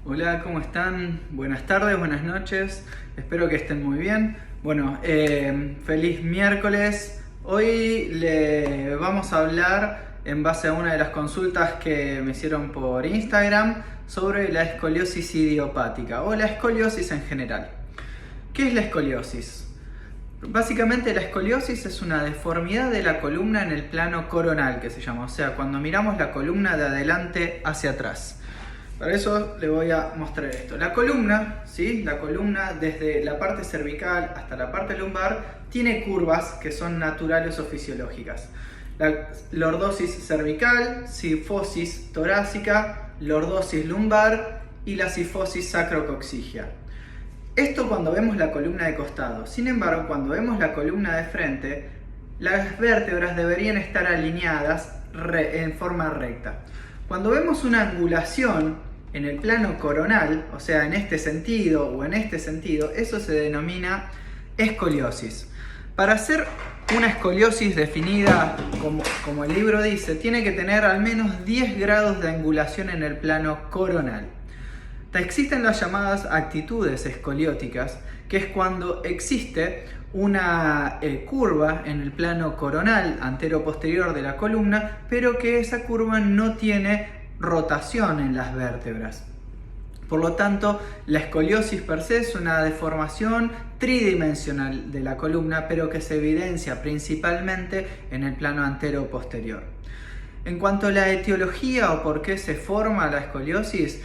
Hola, ¿cómo están? Buenas tardes, buenas noches. Espero que estén muy bien. Bueno, feliz miércoles. Hoy le vamos a hablar en base a una de las consultas que me hicieron por Instagram sobre la escoliosis idiopática o la escoliosis en general. ¿Qué es la escoliosis? Básicamente la escoliosis es una deformidad de la columna en el plano coronal, que se llama, o sea, cuando miramos la columna de adelante hacia atrás. Para eso le voy a mostrar esto. La columna, ¿sí? La columna desde la parte cervical hasta la parte lumbar tiene curvas que son naturales o fisiológicas. La lordosis cervical, sifosis torácica, lordosis lumbar y la sifosis sacrocoxígea. Esto cuando vemos la columna de costado. Sin embargo, cuando vemos la columna de frente, las vértebras deberían estar alineadas en forma recta. Cuando vemos una angulación en el plano coronal, o sea, en este sentido o en este sentido, eso se denomina escoliosis. Para hacer una escoliosis definida como el libro dice, tiene que tener al menos 10 grados de angulación en el plano coronal. Existen las llamadas actitudes escolióticas, que es cuando existe una curva en el plano coronal antero-posterior de la columna, pero que esa curva no tiene rotación en las vértebras. Por lo tanto, la escoliosis per se es una deformación tridimensional de la columna, pero que se evidencia principalmente en el plano antero-posterior. En cuanto a la etiología o por qué se forma la escoliosis,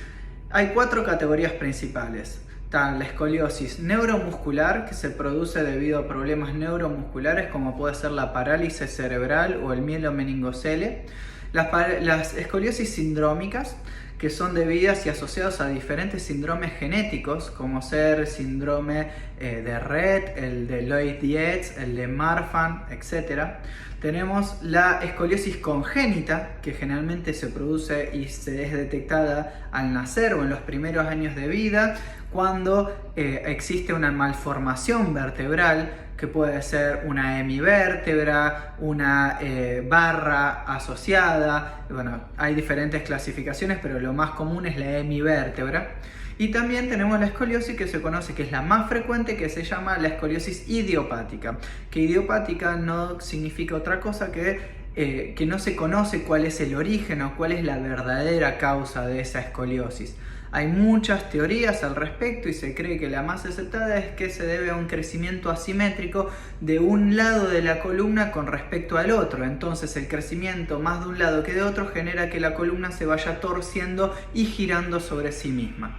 hay 4 categorías principales. Está la escoliosis neuromuscular, que se produce debido a problemas neuromusculares como puede ser la parálisis cerebral o el mielomeningocele. Las escoliosis sindrómicas, que son debidas y asociadas a diferentes síndromes genéticos, como ser síndrome de Rett, el de Lloyd-Dietz, el de Marfan, etc. Tenemos la escoliosis congénita, que generalmente se produce y se es detectada al nacer o en los primeros años de vida, cuando existe una malformación vertebral, que puede ser una hemivértebra, una barra asociada. Bueno, hay diferentes clasificaciones, pero lo más común es la hemivértebra. Y también tenemos la escoliosis que se conoce, que es la más frecuente, que se llama la escoliosis idiopática. Que idiopática no significa otra cosa que no se conoce cuál es el origen o cuál es la verdadera causa de esa escoliosis. Hay muchas teorías al respecto y se cree que la más aceptada es que se debe a un crecimiento asimétrico de un lado de la columna con respecto al otro. Entonces el crecimiento más de un lado que de otro genera que la columna se vaya torciendo y girando sobre sí misma.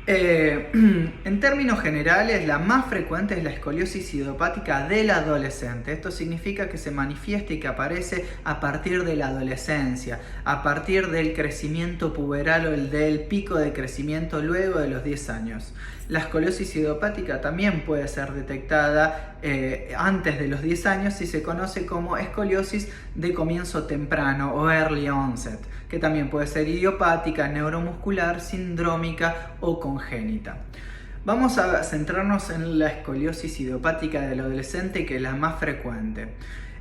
En términos generales, la más frecuente es la escoliosis idiopática del adolescente. Esto significa que se manifiesta y que aparece a partir de la adolescencia, a partir del crecimiento puberal o el del pico de crecimiento luego de los 10 años. La escoliosis idiopática también puede ser detectada antes de los 10 años y se conoce como escoliosis de comienzo temprano o early onset, que también puede ser idiopática, neuromuscular, sindrómica o congénita. Vamos a centrarnos en la escoliosis idiopática del adolescente, que es la más frecuente.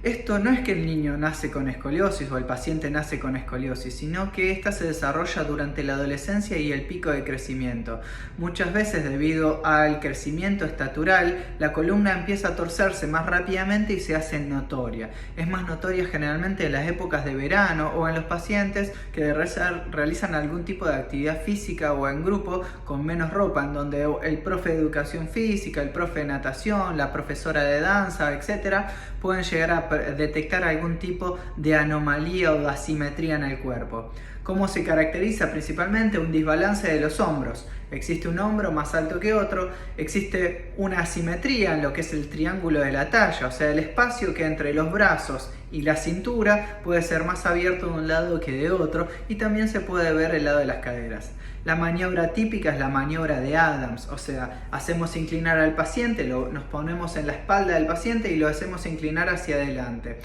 Esto no es que el niño nace con escoliosis o el paciente nace con escoliosis, sino que esta se desarrolla durante la adolescencia y el pico de crecimiento. Muchas veces, debido al crecimiento estatural, la columna empieza a torcerse más rápidamente y se hace notoria. Es más notoria generalmente en las épocas de verano o en los pacientes que realizan algún tipo de actividad física o en grupo con menos ropa, en donde el profe de educación física, el profe de natación, la profesora de danza, etc., pueden llegar a detectar algún tipo de anomalía o de asimetría en el cuerpo. ¿Cómo se caracteriza? Principalmente un desbalance de los hombros. Existe un hombro más alto que otro, existe una asimetría en lo que es el triángulo de la talla, o sea, el espacio que entre los brazos y la cintura puede ser más abierto de un lado que de otro, y también se puede ver el lado de las caderas. La maniobra típica es la maniobra de Adams, o sea, hacemos inclinar al paciente, nos ponemos en la espalda del paciente y lo hacemos inclinar hacia adelante.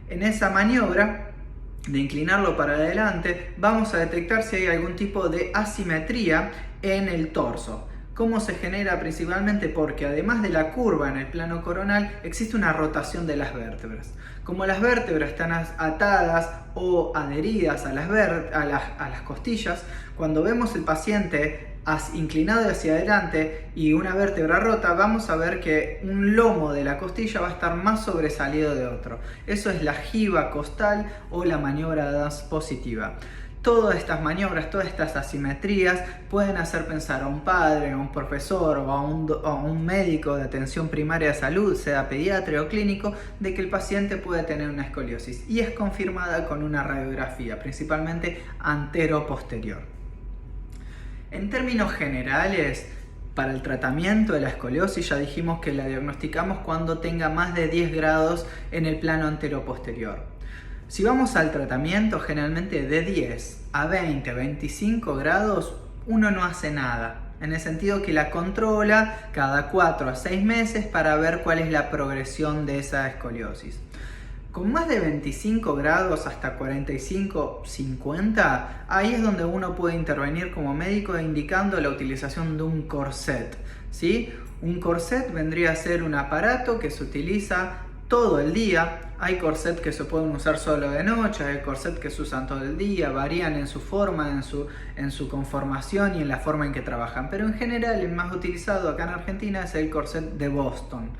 En esa maniobra de inclinarlo para adelante, vamos a detectar si hay algún tipo de asimetría en el torso. ¿Cómo se genera? Principalmente porque además de la curva en el plano coronal, existe una rotación de las vértebras. Como las vértebras están atadas o adheridas a las costillas, cuando vemos el paciente inclinado hacia adelante y una vértebra rota, vamos a ver que un lomo de la costilla va a estar más sobresalido de otro. Eso es la jiba costal o la maniobra positiva. Todas estas maniobras, todas estas asimetrías pueden hacer pensar a un padre, a un profesor o a un médico de atención primaria de salud, sea pediatra o clínico, de que el paciente puede tener una escoliosis, y es confirmada con una radiografía, principalmente antero-posterior. En términos generales, para el tratamiento de la escoliosis ya dijimos que la diagnosticamos cuando tenga más de 10 grados en el plano antero-posterior. Si vamos al tratamiento, generalmente de 10 a 20, 25 grados, uno no hace nada. En el sentido que la controla cada 4 a 6 meses para ver cuál es la progresión de esa escoliosis. Con más de 25 grados hasta 45, 50, ahí es donde uno puede intervenir como médico indicando la utilización de un corset, ¿sí? Un corset vendría a ser un aparato que se utiliza todo el día. Hay corsets que se pueden usar solo de noche, hay corsets que se usan todo el día, varían en su forma, en su conformación y en la forma en que trabajan. Pero en general el más utilizado acá en Argentina es el corset de Boston.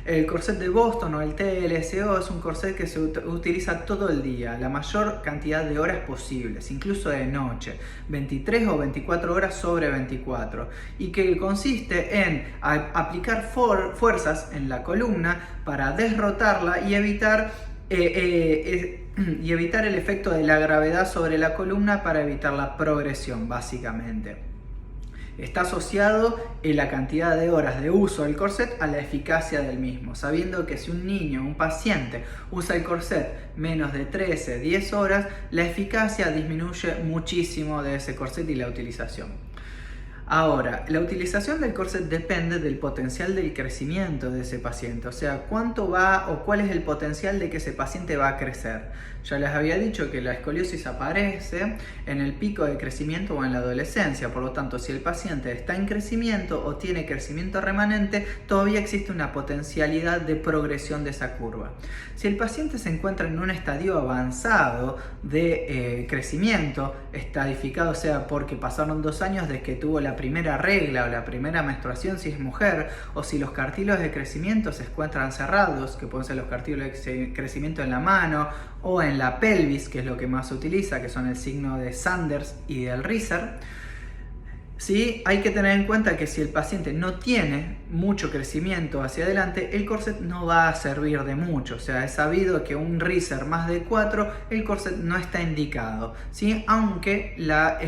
El corset de Boston o el TLSO es un corset que se utiliza todo el día, la mayor cantidad de horas posibles, incluso de noche, 23 o 24 horas sobre 24, y que consiste en aplicar fuerzas en la columna para desrotarla y evitar el efecto de la gravedad sobre la columna, para evitar la progresión, básicamente. Está asociado en la cantidad de horas de uso del corset a la eficacia del mismo, sabiendo que si un niño, un paciente, usa el corset menos de 13, 10 horas, la eficacia disminuye muchísimo de ese corset y la utilización. Ahora, la utilización del corset depende del potencial del crecimiento de ese paciente, o sea, cuánto va o cuál es el potencial de que ese paciente va a crecer. Ya les había dicho que la escoliosis aparece en el pico de crecimiento o en la adolescencia, por lo tanto, si el paciente está en crecimiento o tiene crecimiento remanente, todavía existe una potencialidad de progresión de esa curva. Si el paciente se encuentra en un estadio avanzado de crecimiento, estadificado, o sea, porque pasaron 2 años desde que tuvo la primera regla o la primera menstruación si es mujer, o si los cartílagos de crecimiento se encuentran cerrados, que pueden ser los cartílagos de crecimiento en la mano o en la pelvis, que es lo que más se utiliza, que son el signo de Sanders y del Reiser. Sí, hay que tener en cuenta que si el paciente no tiene mucho crecimiento hacia adelante, el corset no va a servir de mucho. O sea, es sabido que un Reiser más de 4, el corset no está indicado, ¿sí? Aunque la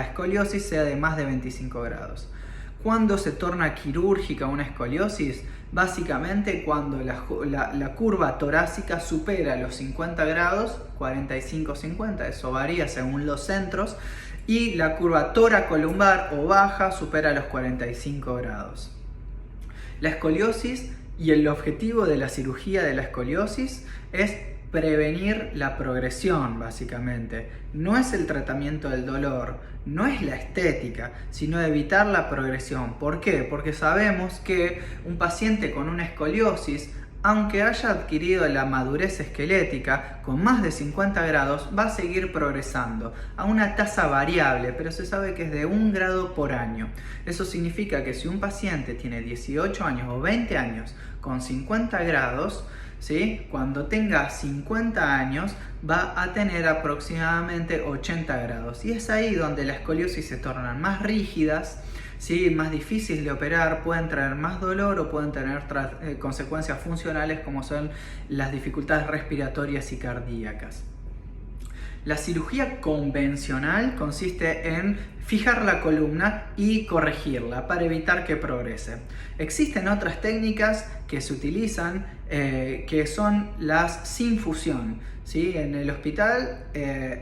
escoliosis sea de más de 25 grados. ¿Cuándo se torna quirúrgica una escoliosis? Básicamente cuando la curva torácica supera los 50 grados, 45-50, eso varía según los centros, y la curva toracolumbar o baja supera los 45 grados. La escoliosis y el objetivo de la cirugía de la escoliosis es prevenir la progresión, básicamente. No es el tratamiento del dolor, no es la estética, sino evitar la progresión. ¿Por qué? Porque sabemos que un paciente con una escoliosis, aunque haya adquirido la madurez esquelética con más de 50 grados, va a seguir progresando a una tasa variable, pero se sabe que es de 1 grado por año. Eso significa que si un paciente tiene 18 años o 20 años con 50 grados, ¿sí? Cuando tenga 50 años va a tener aproximadamente 80 grados. Y es ahí donde las escoliosis se tornan más rígidas, ¿sí? Más difíciles de operar, pueden traer más dolor o pueden tener consecuencias funcionales como son las dificultades respiratorias y cardíacas. La cirugía convencional consiste en fijar la columna y corregirla para evitar que progrese. Existen otras técnicas que se utilizan que son las sin fusión, ¿sí? En el hospital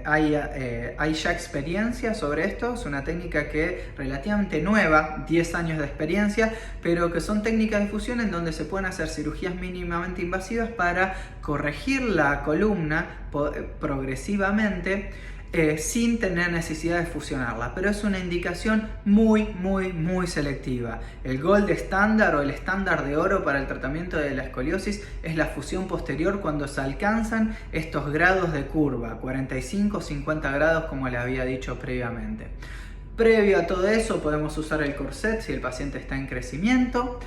hay ya experiencia sobre esto. Es una técnica que es relativamente nueva, 10 años de experiencia, pero que son técnicas de fusión en donde se pueden hacer cirugías mínimamente invasivas para corregir la columna progresivamente sin tener necesidad de fusionarla, pero es una indicación muy selectiva. El gold estándar o el estándar de oro para el tratamiento de la escoliosis es la fusión posterior cuando se alcanzan estos grados de curva, 45 o 50 grados como les había dicho previamente. Previo a todo eso podemos usar el corset si el paciente está en crecimiento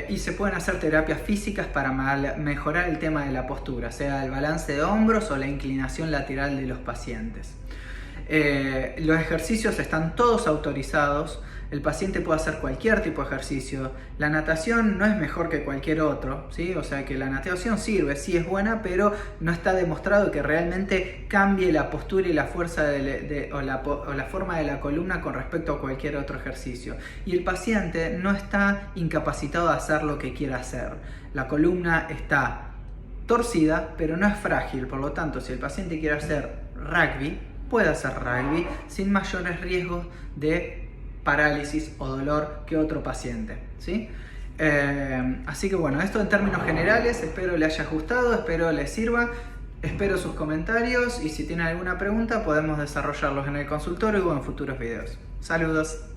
y se pueden hacer terapias físicas para mejorar el tema de la postura, sea el balance de hombros o la inclinación lateral de los pacientes. Los ejercicios están todos autorizados. El paciente puede hacer cualquier tipo de ejercicio. La natación no es mejor que cualquier otro, ¿sí? O sea que la natación sirve, sí es buena, pero no está demostrado que realmente cambie la postura y la fuerza o la forma de la columna con respecto a cualquier otro ejercicio. Y el paciente no está incapacitado de hacer lo que quiera hacer. La columna está torcida, pero no es frágil. Por lo tanto, si el paciente quiere hacer rugby, puede hacer rugby sin mayores riesgos de parálisis o dolor que otro paciente, ¿sí? Así que bueno, esto en términos generales, espero le haya gustado, espero les sirva, espero sus comentarios y si tienen alguna pregunta podemos desarrollarlos en el consultorio o en futuros videos. Saludos.